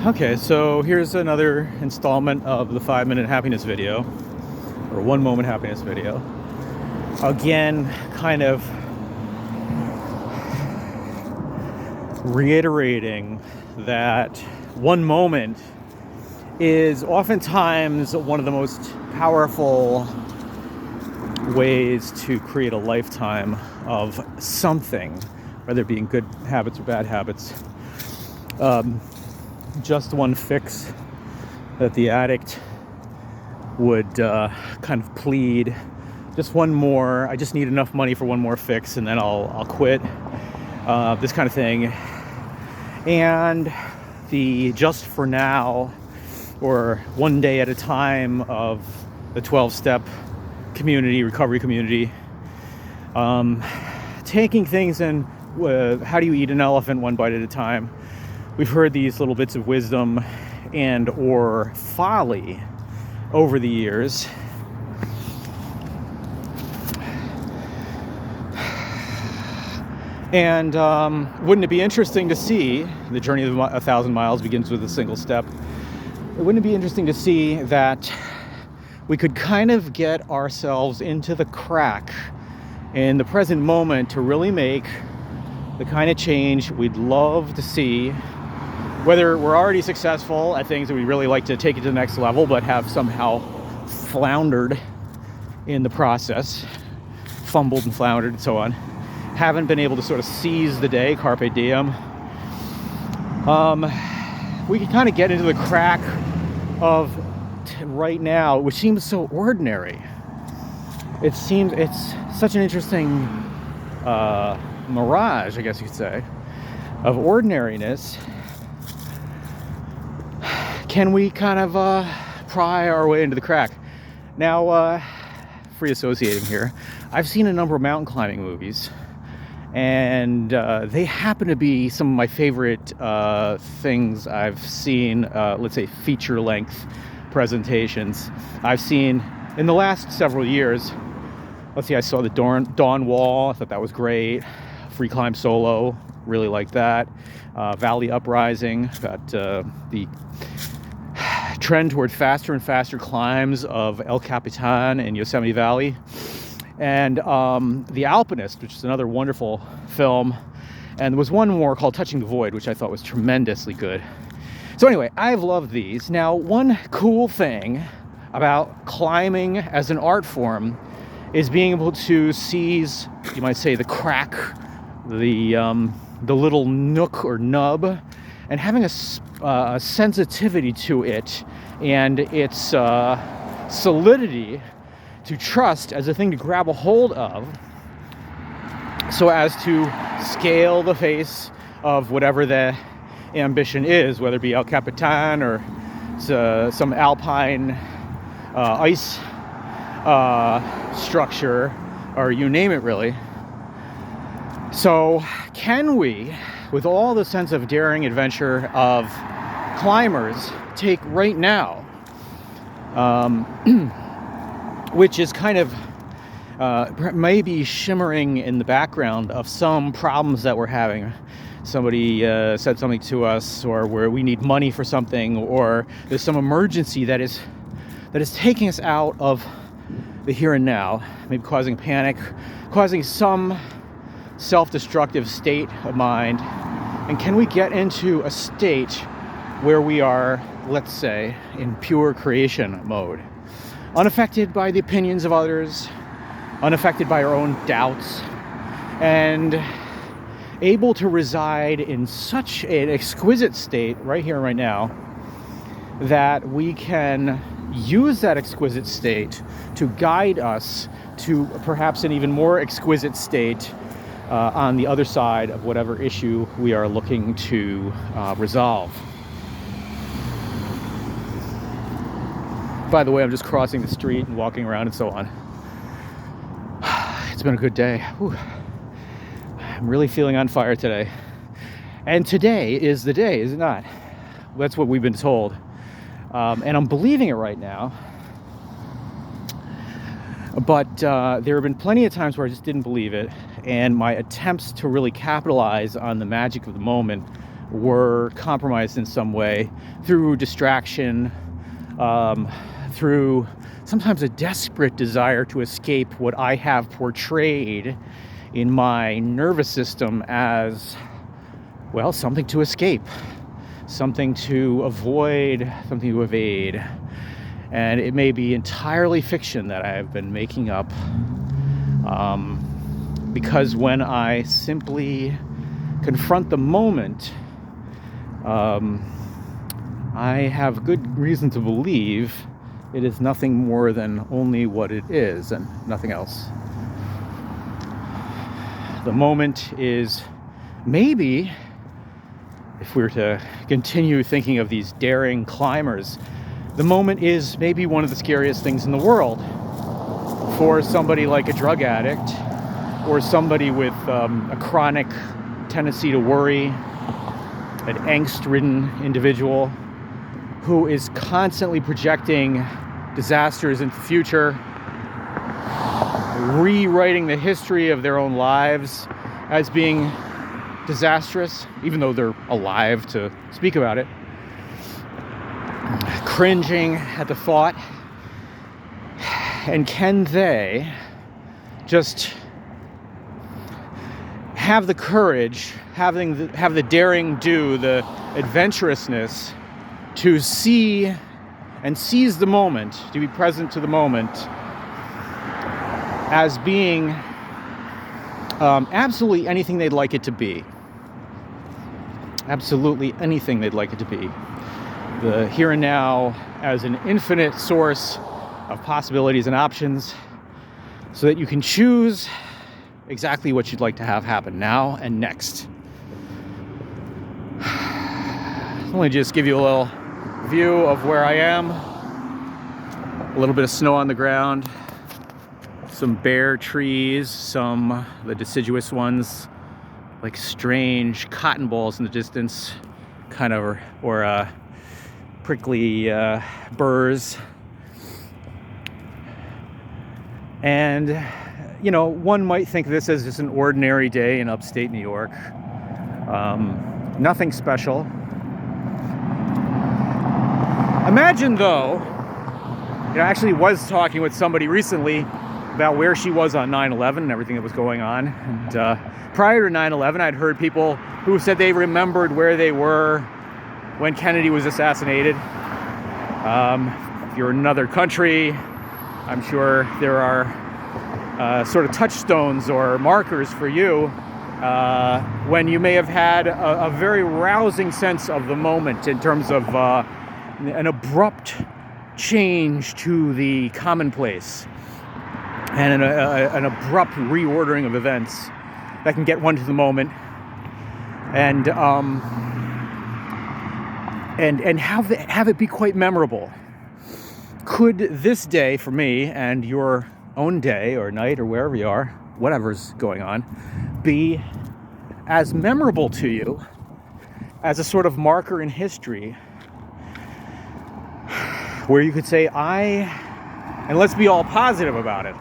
Okay, so here's another installment of the 5-minute happiness video, or 1 moment happiness video. Again, kind of reiterating that 1 moment is oftentimes one of the most powerful ways to create a lifetime of something, whether it be in good habits or bad habits. Just one fix that the addict would kind of plead. Just one more. I just need enough money for one more fix, and then I'll quit. This kind of thing. And the just for now, or one day at a time of the 12-step community, recovery community. Taking things in, how do you eat an elephant one bite at a time? We've heard these little bits of wisdom and or folly over the years. And wouldn't it be interesting to see, the journey of 1,000 miles begins with a single step. Wouldn't it be interesting to see that we could kind of get ourselves into the crack in the present moment to really make the kind of change we'd love to see, whether we're already successful at things that we really like to take it to the next level, but have somehow floundered in the process, fumbled and floundered and so on, haven't been able to sort of seize the day, carpe diem. We can kind of get into the crack of right now, which seems so ordinary. It's such an interesting mirage, I guess you could say, of ordinariness. Can we kind of pry our way into the crack? Now, free associating here, I've seen a number of mountain climbing movies, and they happen to be some of my favorite things I've seen, let's say feature-length presentations I've seen in the last several years. Let's see, I saw the Dawn Wall, I thought that was great. Free Climb Solo, really like that. Valley Uprising, got the trend toward faster and faster climbs of El Capitan in Yosemite Valley. And The Alpinist, which is another wonderful film. And there was one more called Touching the Void, which I thought was tremendously good. So anyway, I've loved these. Now, one cool thing about climbing as an art form is being able to seize, you might say, the crack, the little nook or nub, and having a sensitivity to it and its solidity to trust as a thing to grab a hold of, so as to scale the face of whatever the ambition is, whether it be El Capitan or some alpine ice structure, or you name it, really. So can we, with all the sense of daring adventure of climbers, take right now, which is kind of maybe shimmering in the background of some problems that we're having. Somebody said something to us, or where we need money for something, or there's some emergency that is taking us out of the here and now, maybe causing panic, causing some self-destructive state of mind. And can we get into a state where we are, let's say, in pure creation mode, unaffected by the opinions of others, unaffected by our own doubts, and able to reside in such an exquisite state right here, right now, that we can use that exquisite state to guide us to perhaps an even more exquisite state on the other side of whatever issue we are looking to resolve. By the way, I'm just crossing the street and walking around and so on. It's been a good day. Whew. I'm really feeling on fire today. And today is the day, is it not? That's what we've been told. And I'm believing it right now. But there have been plenty of times where I just didn't believe it, and my attempts to really capitalize on the magic of the moment were compromised in some way through distraction, through sometimes a desperate desire to escape what I have portrayed in my nervous system as, well, something to escape, something to avoid, something to evade. And it may be entirely fiction that I have been making up, because when I simply confront the moment, I have good reason to believe it is nothing more than only what it is and nothing else. The moment is maybe, if we were to continue thinking of these daring climbers, the moment is maybe one of the scariest things in the world for somebody like a drug addict or somebody with a chronic tendency to worry, an angst-ridden individual who is constantly projecting disasters into the future, rewriting the history of their own lives as being disastrous, even though they're alive to speak about it, cringing at the thought. And can they just have the courage, have the daring do, the adventurousness to see and seize the moment, to be present to the moment as being absolutely anything they'd like it to be. Absolutely anything they'd like it to be. The here and now as an infinite source of possibilities and options, so that you can choose exactly what you'd like to have happen now and next. Let me just give you a little view of where I am. A little bit of snow on the ground, some bare trees, some the deciduous ones, like strange cotton balls in the distance, kind of, or prickly burrs. And, you know, one might think this is just an ordinary day in upstate New York. Nothing special. Imagine, though, I actually was talking with somebody recently about where she was on 9/11 and everything that was going on. And prior to 9/11, I'd heard people who said they remembered where they were when Kennedy was assassinated. If you're in another country, I'm sure there are sort of touchstones or markers for you when you may have had a very rousing sense of the moment in terms of an abrupt change to the commonplace and an abrupt reordering of events that can get one to the moment and have it be quite memorable. Could this day for me and your own day or night or wherever you are, whatever's going on, be as memorable to you as a sort of marker in history where you could say, and let's be all positive about it,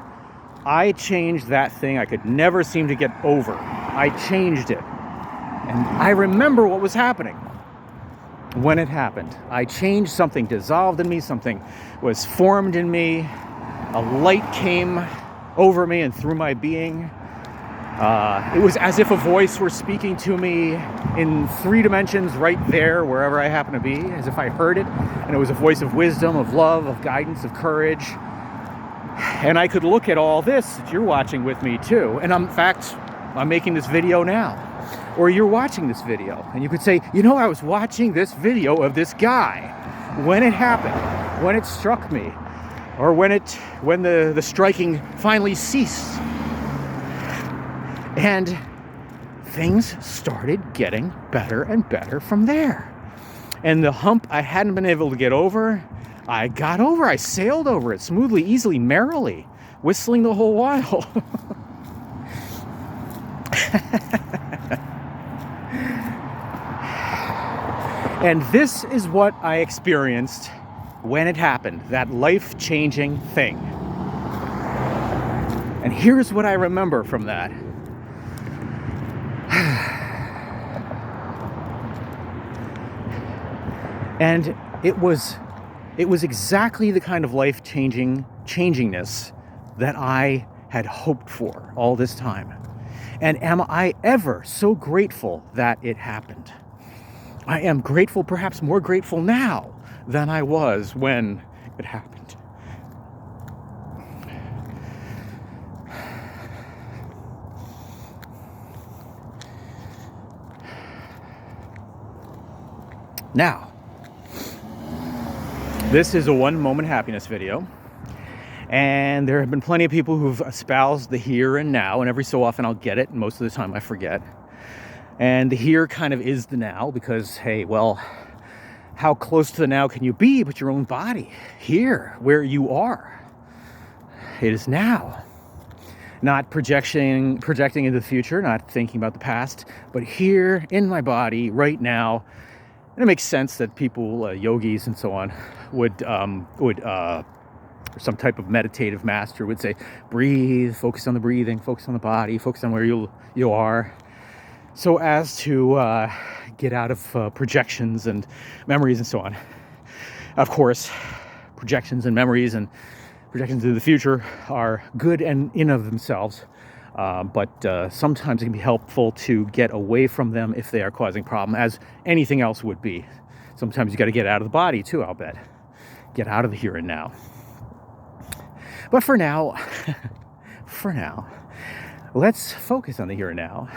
I changed that thing I could never seem to get over. I changed it. And I remember what was happening when it happened. I changed, something dissolved in me, something was formed in me, a light came over me and through my being. It was as if a voice were speaking to me in 3 dimensions right there, wherever I happen to be, as if I heard it. And it was a voice of wisdom, of love, of guidance, of courage. And I could look at all this that you're watching with me too. And in fact, I'm making this video now. Or you're watching this video. And you could say, you know, I was watching this video of this guy when it happened, when it struck me, or when the striking finally ceased. And things started getting better and better from there. And the hump I hadn't been able to get over, I got over. I sailed over it smoothly, easily, merrily, whistling the whole while. And this is what I experienced when it happened, that life-changing thing. And here's what I remember from that. And it was exactly the kind of changingness that I had hoped for all this time. And am I ever so grateful that it happened? I am grateful, perhaps more grateful now than I was when it happened. Now, this is a one moment happiness video. And there have been plenty of people who've espoused the here and now, and every so often I'll get it, and most of the time I forget. And the here kind of is the now, because, hey, well, how close to the now can you be but your own body? Here, where you are. It is now. Not projecting into the future, not thinking about the past, but here in my body right now. And it makes sense that people, yogis and so on, would or some type of meditative master would say, breathe, focus on the breathing, focus on the body, focus on where you are, so as to get out of projections and memories and so on. Of course, projections and memories and projections into the future are good and in of themselves, but sometimes it can be helpful to get away from them if they are causing problem, as anything else would be. Sometimes you got to get out of the body too, I'll bet. Get out of the here and now. But for now, let's focus on the here and now.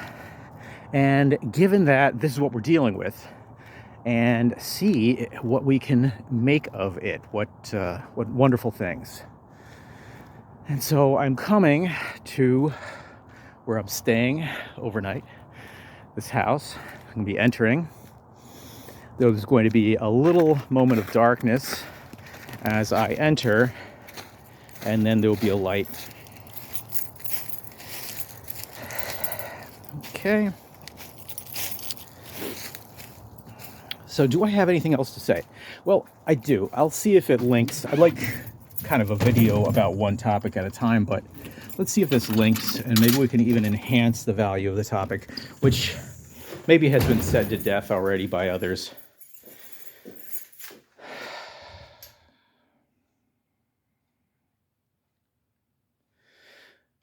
And given that this is what we're dealing with, and see what we can make of it, what wonderful things. And so I'm coming to where I'm staying overnight, this house. I'm going to be entering. There's going to be a little moment of darkness as I enter, and then there will be a light. Okay. So do I have anything else to say? Well, I do. I'll see if it links. I'd like kind of a video about one topic at a time, but let's see if this links, and maybe we can even enhance the value of the topic, which maybe has been said to death already by others.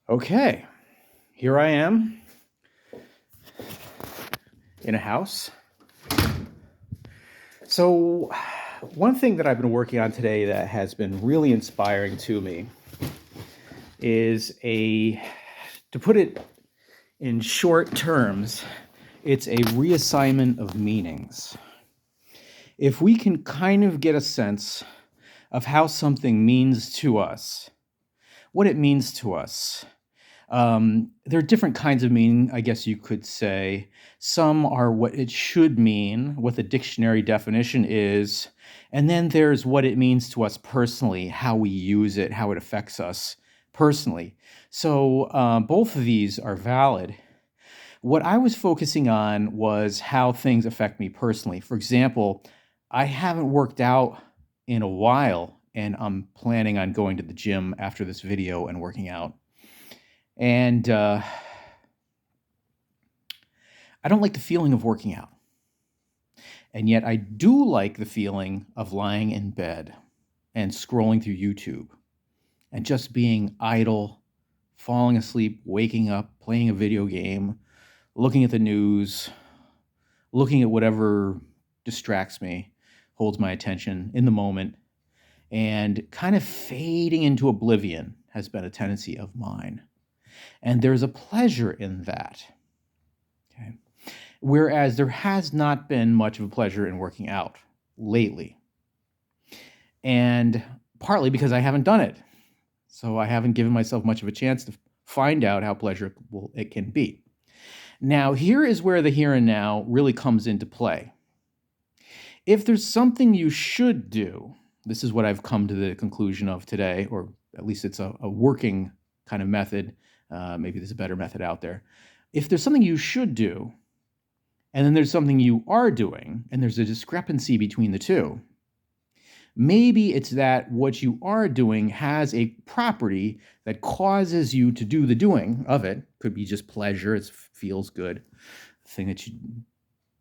Okay, here I am in a house. So one thing that I've been working on today that has been really inspiring to me is to put it in short terms, it's a reassignment of meanings. If we can kind of get a sense of how something means to us, what it means to us, there are different kinds of meaning, I guess you could say. Some are what it should mean, what the dictionary definition is, and then there's what it means to us personally, how we use it, how it affects us personally. So both of these are valid. What I was focusing on was how things affect me personally. For example, I haven't worked out in a while, and I'm planning on going to the gym after this video and working out. And I don't like the feeling of working out. And yet I do like the feeling of lying in bed and scrolling through YouTube and just being idle, falling asleep, waking up, playing a video game, looking at the news, looking at whatever distracts me, holds my attention in the moment, and kind of fading into oblivion has been a tendency of mine. And there's a pleasure in that. Okay. Whereas there has not been much of a pleasure in working out lately. And partly because I haven't done it. So I haven't given myself much of a chance to find out how pleasurable it can be. Now, here is where the here and now really comes into play. If there's something you should do, this is what I've come to the conclusion of today, or at least it's a working kind of method. Maybe there's a better method out there. If there's something you should do, and then there's something you are doing, and there's a discrepancy between the two, maybe it's that what you are doing has a property that causes you to do the doing of it. Could be just pleasure, it feels good. The thing that you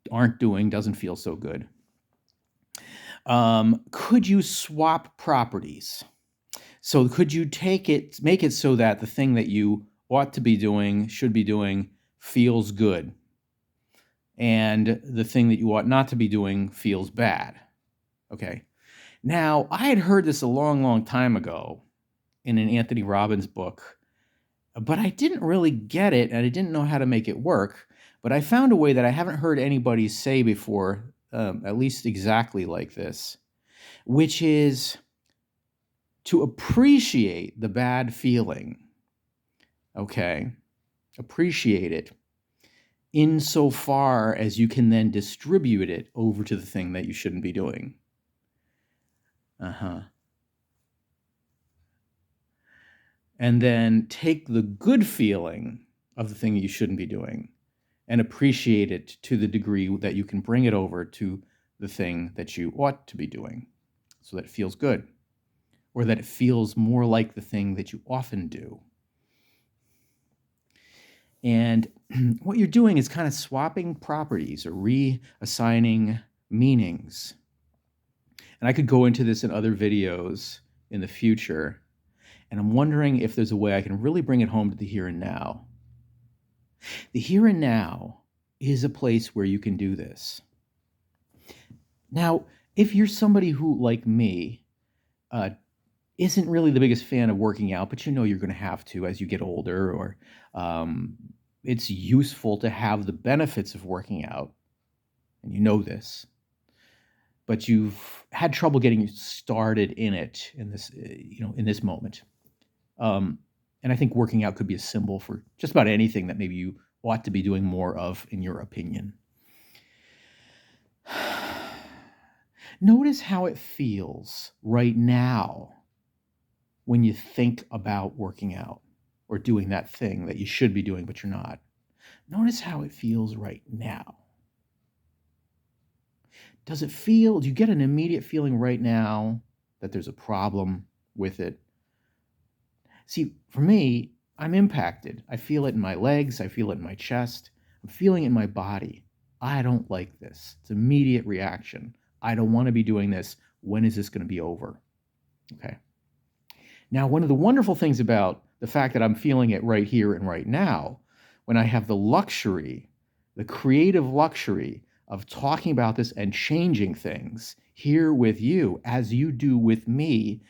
aren't doing doesn't feel so good. Could you swap properties? So could you make it so that the thing that you ought to be doing, should be doing, feels good, and the thing that you ought not to be doing feels bad? Okay. Now, I had heard this a long, long time ago in an Anthony Robbins book, but I didn't really get it, and I didn't know how to make it work. But I found a way that I haven't heard anybody say before, at least exactly like this, which is to appreciate the bad feeling. Okay, appreciate it insofar as you can then distribute it over to the thing that you shouldn't be doing. And then take the good feeling of the thing you shouldn't be doing and appreciate it to the degree that you can bring it over to the thing that you ought to be doing so that it feels good, or that it feels more like the thing that you often do. And what you're doing is kind of swapping properties or reassigning meanings. And I could go into this in other videos in the future, and I'm wondering if there's a way I can really bring it home to the here and now. The here and now is a place where you can do this. Now, if you're somebody who, like me, isn't really the biggest fan of working out, but you know you're going to have to as you get older, or it's useful to have the benefits of working out, and you know this, but you've had trouble getting started in it in this moment. And I think working out could be a symbol for just about anything that maybe you ought to be doing more of, in your opinion. Notice how it feels right now when you think about working out or doing that thing that you should be doing, but you're not. Notice how it feels right now. Do you get an immediate feeling right now that there's a problem with it? See, for me, I'm impacted. I feel it in my legs. I feel it in my chest. I'm feeling it in my body. I don't like this. It's immediate reaction. I don't want to be doing this. When is this going to be over? Okay. Now, one of the wonderful things about the fact that I'm feeling it right here and right now, when I have the luxury, the creative luxury of talking about this and changing things here with you, as you do with me,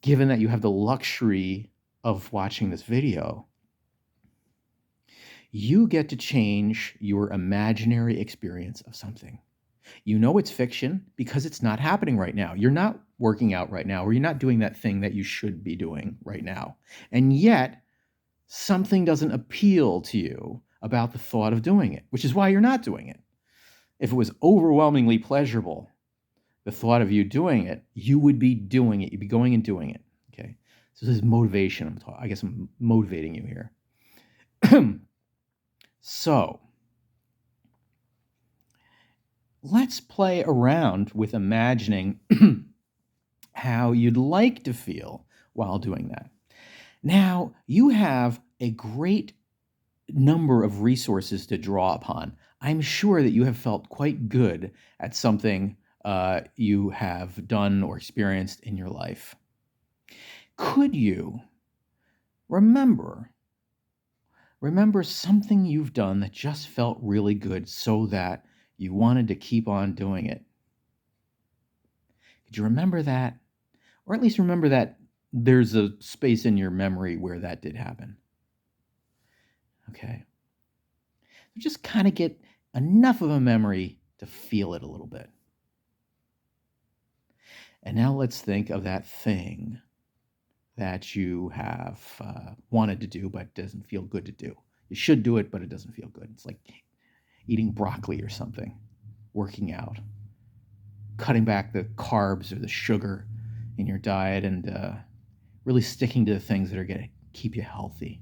given that you have the luxury of watching this video, you get to change your imaginary experience of something. You know it's fiction because it's not happening right now. You're not working out right now, or you're not doing that thing that you should be doing right now. And yet, something doesn't appeal to you about the thought of doing it, which is why you're not doing it. If it was overwhelmingly pleasurable, the thought of you doing it, you would be doing it. You'd be going and doing it. Okay. So this is motivation. I guess I'm motivating you here. So let's play around with imagining how you'd like to feel while doing that. Now, you have a great number of resources to draw upon. I'm sure that you have felt quite good at something you have done or experienced in your life. Could you remember something you've done that just felt really good so that you wanted to keep on doing it? Could you remember that? Or at least remember that there's a space in your memory where that did happen. Okay. Just kind of get enough of a memory to feel it a little bit. And now let's think of that thing that you have wanted to do but doesn't feel good to do. You should do it, but it doesn't feel good. It's like eating broccoli or something, working out, cutting back the carbs or the sugar in your diet, and really sticking to the things that are going to keep you healthy.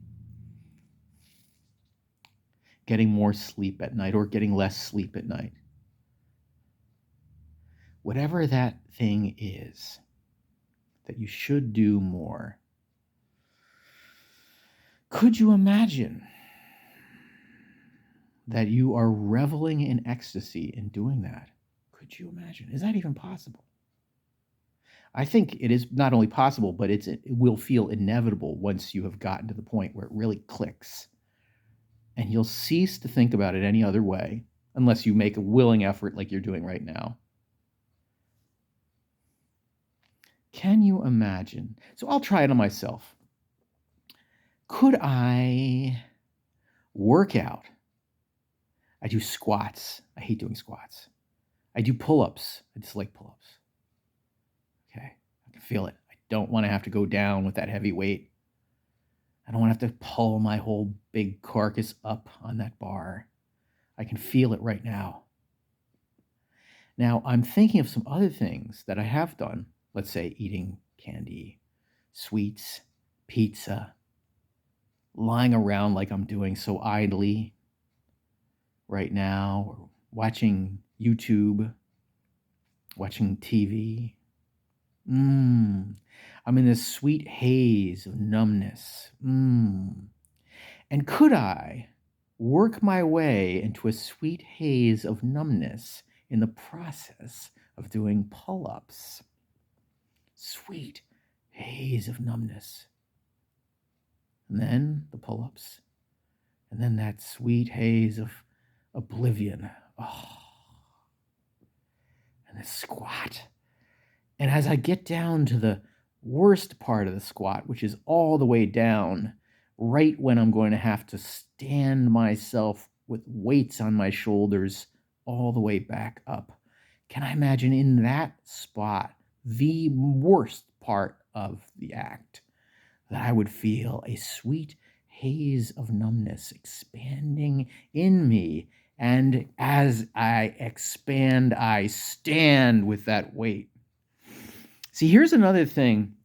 Getting more sleep at night or getting less sleep at night. Whatever that thing is that you should do more, could you imagine that you are reveling in ecstasy in doing that? Could you imagine? Is that even possible? I think it is not only possible, but it will feel inevitable once you have gotten to the point where it really clicks. And you'll cease to think about it any other way unless you make a willing effort like you're doing right now. Can you imagine? So I'll try it on myself. Could I work out? I do squats. I hate doing squats. I do pull-ups. I dislike pull-ups. Okay, I can feel it. I don't want to have to go down with that heavy weight. I don't want to have to pull my whole big carcass up on that bar. I can feel it right now. Now, I'm thinking of some other things that I have done. Let's say eating candy, sweets, pizza, lying around like I'm doing so idly right now, or watching YouTube, watching TV. I'm in this sweet haze of numbness. And could I work my way into a sweet haze of numbness in the process of doing pull-ups? Sweet haze of numbness. And then the pull-ups. And then that sweet haze of oblivion. Oh. And the squat. And as I get down to the worst part of the squat, which is all the way down, right when I'm going to have to stand myself with weights on my shoulders all the way back up, can I imagine in that spot, the worst part of the act, that I would feel a sweet haze of numbness expanding in me. And as I expand, I stand with that weight. See, here's another thing.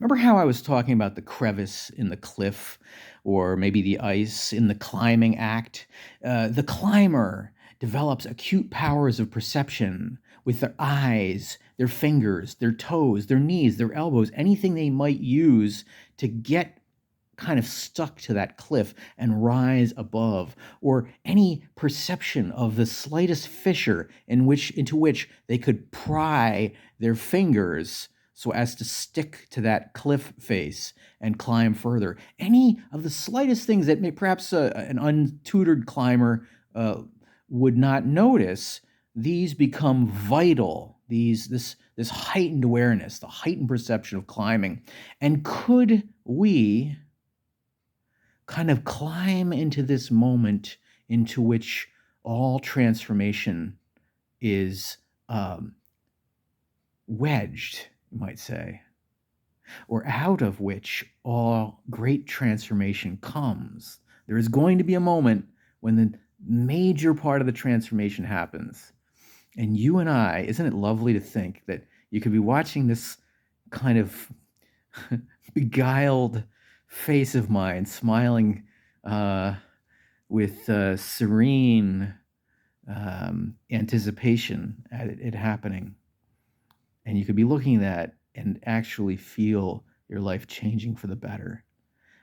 Remember how I was talking about the crevice in the cliff, or maybe the ice in the climbing act? The climber develops acute powers of perception with their eyes, their fingers, their toes, their knees, their elbows, anything they might use to get kind of stuck to that cliff and rise above, or any perception of the slightest fissure into which they could pry their fingers so as to stick to that cliff face and climb further. Any of the slightest things that may perhaps an untutored climber would not notice, these become vital. This heightened awareness, the heightened perception of climbing. And could we kind of climb into this moment into which all transformation is wedged, you might say, or out of which all great transformation comes? There is going to be a moment when the major part of the transformation happens. And you and I, isn't it lovely to think that you could be watching this kind of beguiled face of mine, smiling with serene anticipation at it happening. And you could be looking at that and actually feel your life changing for the better.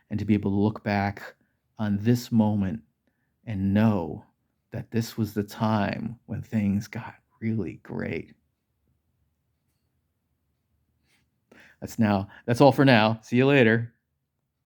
And to be able to look back on this moment and know that this was the time when things got really great. That's all for now. See you later.